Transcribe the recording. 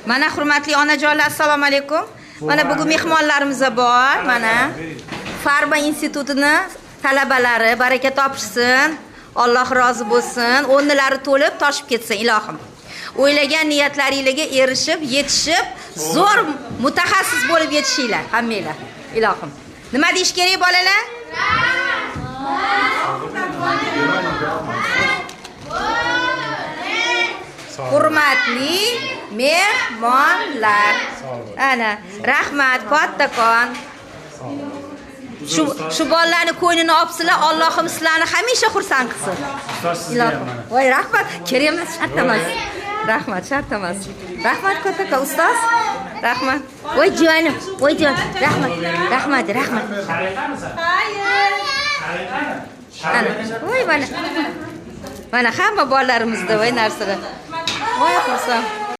Mana hurmatli onajonlar, assalomu alaykum. Mana bugun mehmonlarimiz bor. Mana Farba institutini talabalari baraka topishsin. Alloh rozi bo'lsin. O'rnlari to'lib, toshib ketsin, ilohim. O'ylagan niyatlaringizga erishib, yetishib, zo'r mutaxassis bo'lib yetishinglar hammanglar. Ilohim. Nima deyish kerak bolalar? Hurmatli mehmonlar. Ana, rahmat, kattakon. Shu bolalarni ko'nglini opsizlar, Allohim sizlarni hamisha xursand qilsin. Ilohim. Voy, rahmat, kerak emas, shart emas. Rahmat, shart emas. Rahmat kattakon ustoz. Rahmat. Voy jonim, voy jon. Rahmat, rahmat, rahmat. Ana, voy mana. Mana hamma bolalarimizda voy narsalar. Voy xursand.